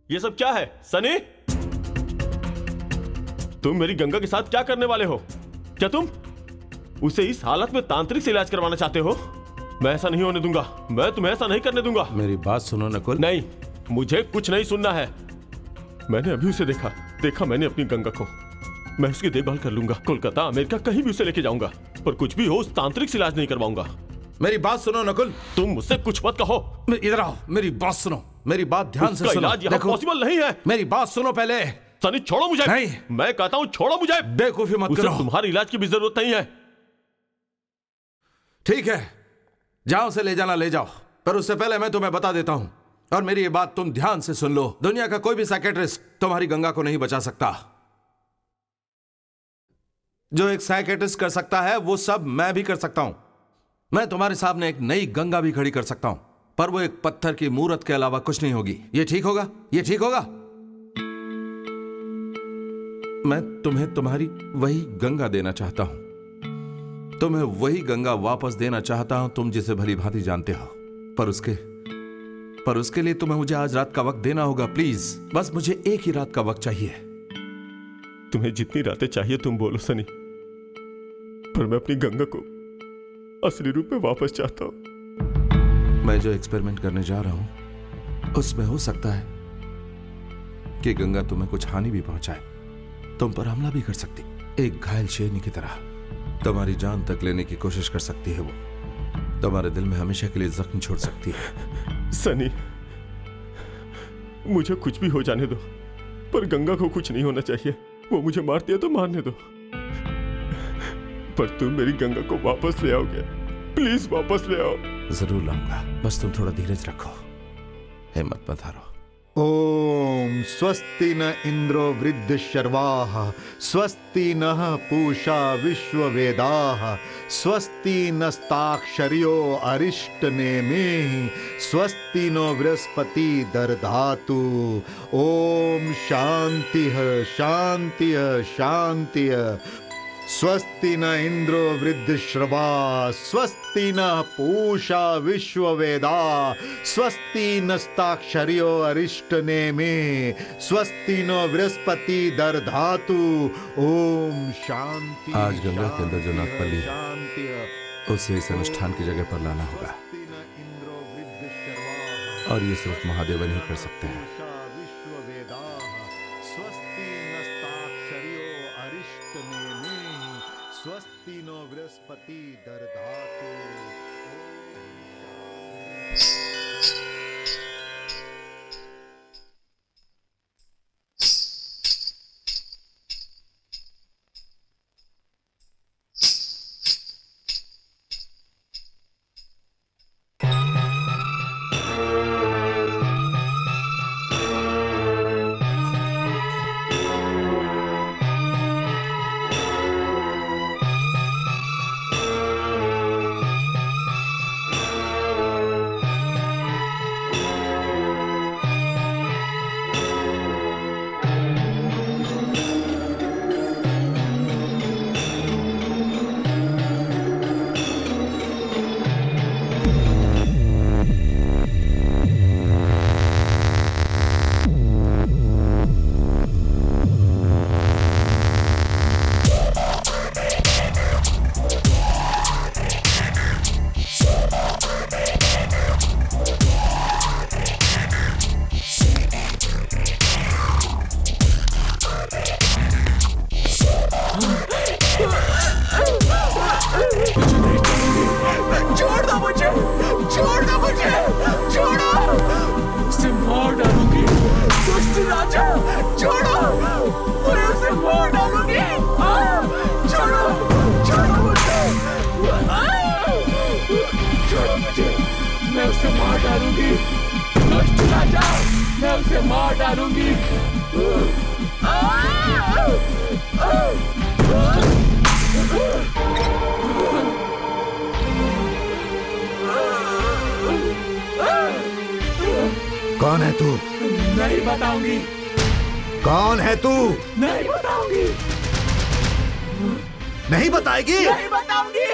ये सब क्या है सनी? तुम मेरी गंगा के साथ क्या करने वाले हो? क्या तुम उसे इस हालत में तांत्रिक से इलाज करवाना चाहते हो? मैं ऐसा नहीं होने दूंगा। मैं तुम्हें ऐसा नहीं करने दूंगा। मेरी बात सुनो नकुल। नहीं, मुझे कुछ नहीं सुनना है। मैंने अभी उसे देखा मैंने अपनी गंगा को। मैं उसकी देखभाल कर लूंगा। कोलकाता, अमेरिका, कहीं भी उसे लेके जाऊंगा, पर कुछ भी हो उस तांत्रिक से इलाज नहीं करवाऊंगा। मेरी बात सुनो नकुल। तुम मुझसे कुछ मत कहो। इधर आओ, मेरी बात सुनो। मेरी बात ध्यान से सुनो। इलाज यहाँ पॉसिबल नहीं है। मेरी बात सुनो पहले। सनी छोड़ो मुझे। नहीं, मैं कहता हूँ छोड़ो मुझे। बेवकूफी मत करो। तुम्हारे इलाज की भी जरूरत नहीं है। ठीक है, जहां से ले जाना ले जाओ, पर उससे पहले मैं तुम्हें बता देता हूं, और मेरी ये बात तुम ध्यान से सुन लो। दुनिया का कोई भी साइकियाट्रिस्ट तुम्हारी गंगा को नहीं बचा सकता। जो एक साइकियाट्रिस्ट कर सकता है वो सब मैं भी कर सकता हूं। मैं तुम्हारे सामने एक नई गंगा भी खड़ी कर सकता हूं, पर वो एक पत्थर की मूर्त के अलावा कुछ नहीं होगी। ये ठीक होगा? ये ठीक होगा? मैं तुम्हें तुम्हारी वही गंगा देना चाहता हूं। तुम्हें वही गंगा वापस देना चाहता हूं तुम जिसे भली भांति जानते हो। पर उसके लिए तुम्हें मुझे आज रात का वक्त देना होगा। प्लीज, बस मुझे एक ही रात का वक्त चाहिए। तुम्हें जितनी रातें चाहिए तुम बोलो सनी, पर मैं अपनी गंगा को असली रूप में वापस चाहता हूं। मैं जो एक्सपेरिमेंट करने जा रहा हूं उसमें हो सकता है कि गंगा तुम्हें कुछ हानि भी पहुंचाए। तुम पर हमला भी कर सकती, एक घायल शेरनी की तरह। तुम्हारी जान तक लेने की कोशिश कर सकती है। वो तुम्हारे दिल में हमेशा के लिए जख्म छोड़ सकती है। सनी, मुझे कुछ भी हो जाने दो, पर गंगा को कुछ नहीं होना चाहिए। वो मुझे मारती है तो मारने दो, पर तुम मेरी गंगा को वापस ले आओगे? प्लीज वापस ले आओ। जरूर लाऊंगा, बस तुम थोड़ा धीरज रखो, हिम्मत मत हारो। ओम स्वस्ति न इंद्रो वृद्धशर्वाः स्वस्ति नः पूषा विश्ववेदाः स्वस्ति नस्ताक्षर्यो अरिष्टनेमिः स्वस्ति नो बृहस्पति दर्धातु। ओम शांतिः शांतिः शांतिः। स्वस्ति न इंद्रो वृद्धश्रवा स्वस्ति न पूषा विश्ववेदा स्वस्ति नस्ताक्षर्यो अरिष्टनेमि स्वस्ति नो बृहस्पति दर्धातु। ओम शांति। आज गंगा के अंदर जो नागपल्ली उसे इस अनुष्ठान की जगह पर लाना होगा, और ये सिर्फ महादेव ही कर सकते हैं। स्वस्ति नो बृहस्पति दर्धातु। कौन है तू? नहीं बताऊंगी। कौन है तू? नहीं बताऊंगी। नहीं बताएगी? नहीं बताऊंगी।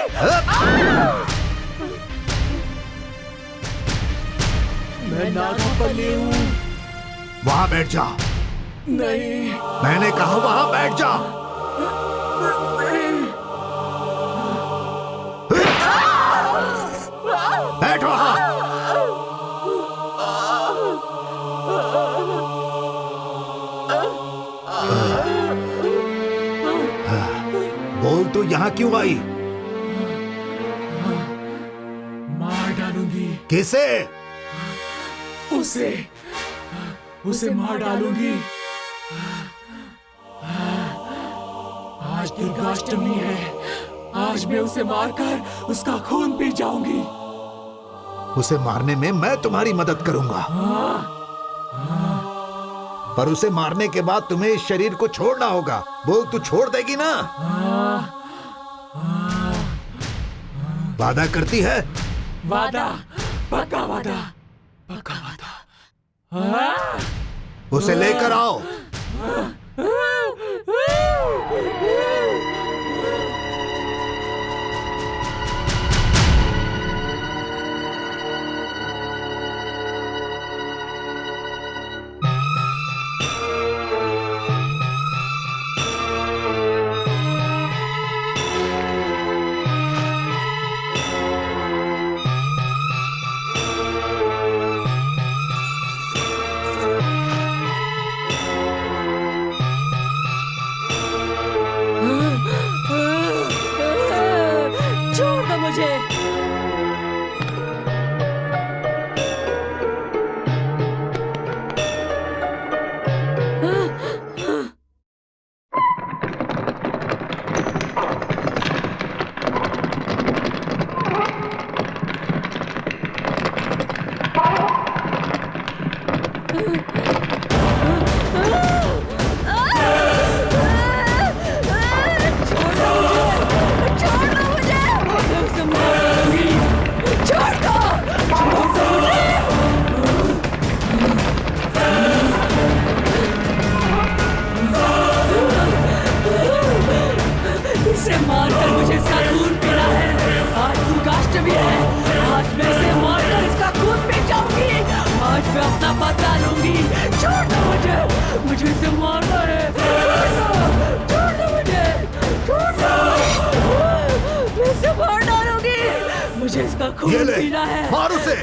मैं नागपल्ली हूँ। वहां बैठ जा। नहीं। मैंने कहा वहां बैठ जा। बैठ वहां। बोल तू यहाँ क्यों आई? मार डालूंगी किसे? उसे। उसे मार डालूंगी। आज दुर्गाष्टमी है। आज मैं उसे मारकर उसका खून पी जाऊंगी। उसे मारने में मैं तुम्हारी मदद करूंगा, पर उसे मारने के बाद तुम्हें इस शरीर को छोड़ना होगा। बोल तू छोड़ देगी ना? वादा करती है? वादा, पक्का वादा, पक्का वादा। उसे लेकर आओ। छोड़ दो मुझे। इसे मारकर मुझे इसका खून पीना है। आज दुर्गाष्टमी है। आज मैं इसे मारकर इसका खून पी जाऊंगी। आज मैं अपना बदला लूंगी। छोड़ दो मुझे। मुझे इसे मारना है। छोड़ दो मुझे। छोड़ दो। मैं इसे मार डालूंगी। मुझे इसका ये खून ले, पीना है। मार उसे।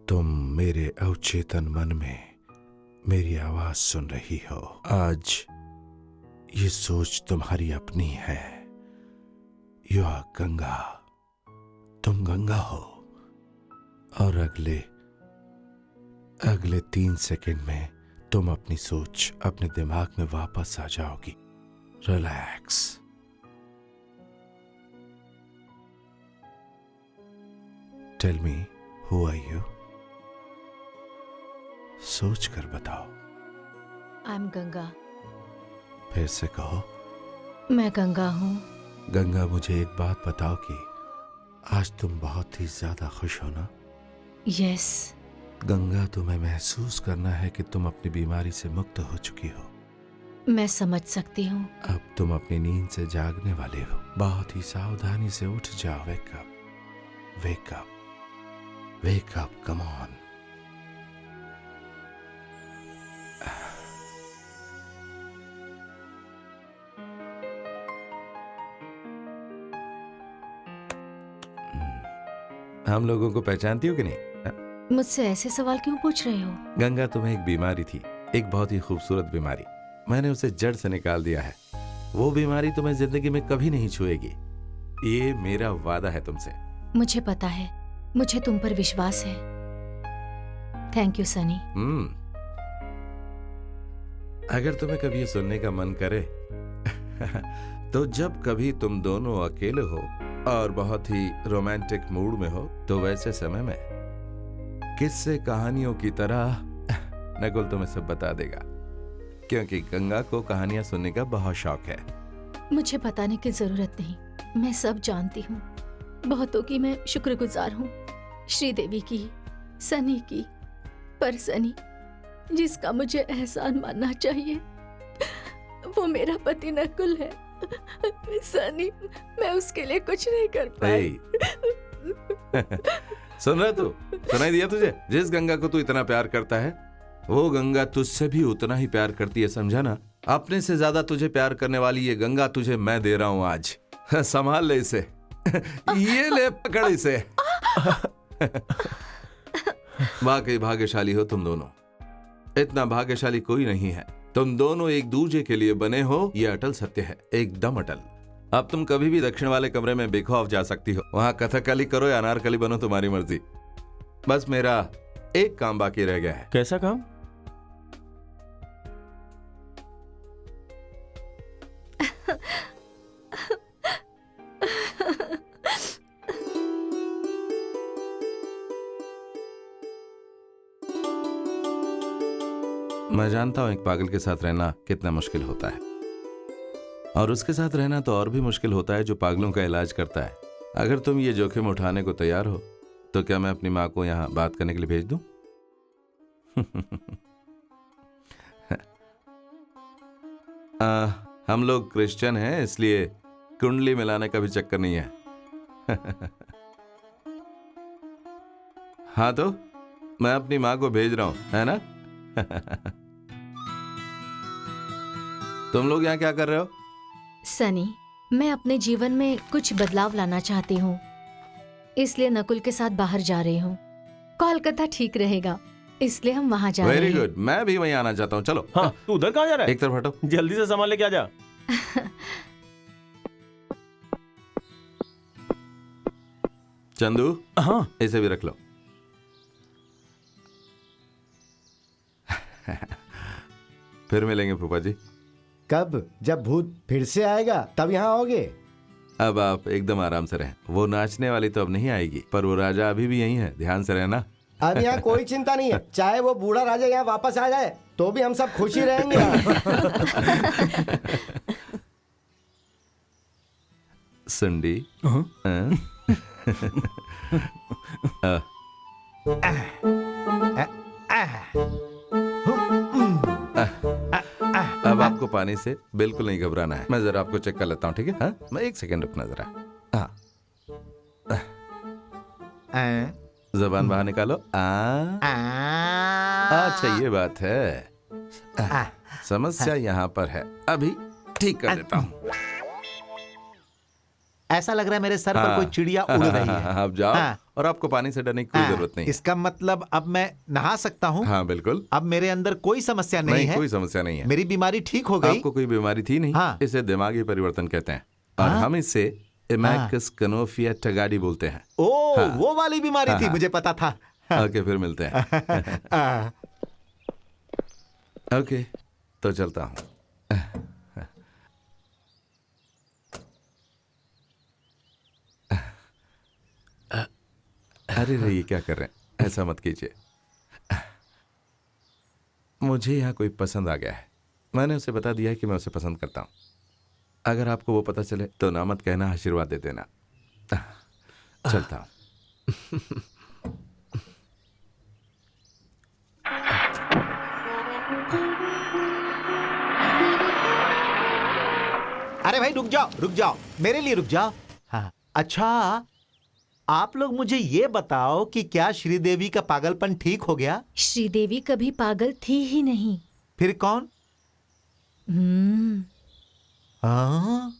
तुम मेरे अवचेतन मन में मेरी आवाज सुन रही हो। आज ये सोच तुम्हारी अपनी है। You are Ganga. तुम गंगा हो और अगले 3 सेकंड में तुम अपनी सोच अपने दिमाग में वापस आ जाओगी। Relax. Tell me, who are you? सोच कर बताओ। I am Ganga. फिर से कहो। मैं गंगा हूँ। गंगा, मुझे एक बात बताओ कि आज तुम बहुत ही ज्यादा खुश हो ना? यस। गंगा, तुम्हें महसूस करना है कि तुम अपनी बीमारी से मुक्त हो चुकी हो। मैं समझ सकती हूँ। अब तुम अपनी नींद से जागने वाले हो। बहुत ही सावधानी से उठ जाओ। Wake up, wake up, wake up, come on. हम लोगों को पहचानती हो कि नहीं? मुझसे ऐसे सवाल क्यों पूछ रहे हो? गंगा तुम्हें एक बीमारी थी, एक बहुत ही खूबसूरत बीमारी। मैंने उसे जड़ से निकाल दिया है। वो बीमारी तुम्हें जिंदगी में कभी नहीं छुएगी, ये मेरा वादा है तुमसे। मुझे पता है, मुझे तुम पर विश्वास है। Thank you Sunny. अगर तुम्हें कभी ये सुनने का मन करे तो जब कभी तुम दोनों अकेले हो और बहुत ही रोमांटिक मूड में हो, तो वैसे समय में किस्से कहानियों की तरह नकुल तुम्हें सब बता देगा, क्योंकि गंगा को कहानियां सुनने का बहुत शौक है। मुझे बताने की जरूरत नहीं, मैं सब जानती हूँ। बहुतों की मैं शुक्रगुजार हूँ, श्रीदेवी की, सनी की, पर सनी जिसका मुझे एहसान मानना चाहिए वो मेरा पति नकुल है। सनी, मैं उसके लिए कुछ नहीं कर पाई। सुन रहा तू? सुनाई दिया तुझे? जिस गंगा को तू इतना प्यार करता है, वो गंगा तुझसे भी उतना ही प्यार करती है, समझा ना? अपने से ज्यादा तुझे प्यार करने वाली ये गंगा तुझे मैं दे रहा हूं आज। संभाल ले इसे। ये ले, पकड़ इसे। वाकई भाग्यशाली हो तुम दोनों। इतना भाग्यशाली कोई नहीं है। तुम दोनों एक दूसरे के लिए बने हो, ये अटल सत्य है, एकदम अटल। अब तुम कभी भी दक्षिण वाले कमरे में बेखौफ जा सकती हो। वहां कथकली करो या अनारकली बनो, तुम्हारी मर्जी। बस मेरा एक काम बाकी रह गया है। कैसा काम? मैं जानता हूं एक पागल के साथ रहना कितना मुश्किल होता है, और उसके साथ रहना तो और भी मुश्किल होता है जो पागलों का इलाज करता है। अगर तुम ये जोखिम उठाने को तैयार हो तो क्या मैं अपनी माँ को यहाँ बात करने के लिए भेज दूं? हम लोग क्रिश्चियन हैं, इसलिए कुंडली मिलाने का भी चक्कर नहीं है। हाँ, तो मैं अपनी माँ को भेज रहा हूं, है ना? तुम लोग यहाँ क्या कर रहे हो? सनी, मैं अपने जीवन में कुछ बदलाव लाना चाहती हूँ, इसलिए नकुल के साथ बाहर जा रही हूँ। कोलकाता ठीक रहेगा, इसलिए हम वहाँ जा रहे हैं। वेरी गुड, मैं भी वहीं आना चाहता हूँ। चलो। हाँ, तू उधर कहाँ जा रहा है? एक तरफ हटो। जल्दी से सामान लेके आ जा। चंदू, हाँ, इसे भी रख लो। फिर मिलेंगे फूफा जी। कब? जब भूत फिर से आएगा तब यहाँ आओगे? अब आप एकदम आराम से रहें। वो नाचने वाली तो अब नहीं आएगी, पर वो राजा अभी भी यहीं है, ध्यान से रहना। अब यहाँ कोई चिंता नहीं है, चाहे वो बूढ़ा राजा यहाँ वापस आ जाए तो भी हम सब खुश ही रहेंगे। सुंडी। अब आपको पानी से बिल्कुल नहीं घबराना है। मैं जरा आपको चेक कर लेता हूँ, ठीक है? हाँ, मैं एक सेकंड रुकना जरा। हाँ, जबान बाहर निकालो। अच्छा, ये बात है। समस्या यहाँ पर है, अभी ठीक कर देता हूँ। ऐसा लग रहा है मेरे सर पर कोई चिड़िया उड़ रही है। अब जाओ। और आपको पानी से डरने की कोई जरूरत नहीं। इसका मतलब अब मैं नहा सकता हूँ? हाँ बिल्कुल। अब मेरे अंदर कोई समस्या नहीं है? कोई समस्या नहीं है। मेरी बीमारी ठीक हो गई? आपको कोई बीमारी थी नहीं। हाँ। इसे दिमागी परिवर्तन कहते हैं, और हम इसे इमैकस कनोफिया टगाडी बोलते हैं। वो वाली बीमारी थी, मुझे पता था। ओके, फिर मिलते हैं। ओके, तो चलता हूँ। अरे ये क्या कर रहे हैं? ऐसा मत कीजिए। मुझे यहाँ कोई पसंद आ गया है। मैंने उसे बता दिया है कि मैं उसे पसंद करता हूँ। अगर आपको वो पता चले तो ना मत कहना, आशीर्वाद दे देना। चलता हूँ। अरे भाई रुक जाओ, मेरे लिए रुक जाओ। हाँ, अच्छा आप लोग मुझे ये बताओ कि क्या श्रीदेवी का पागलपन ठीक हो गया? श्रीदेवी कभी पागल थी ही नहीं। फिर कौन? हम्म। हाँ?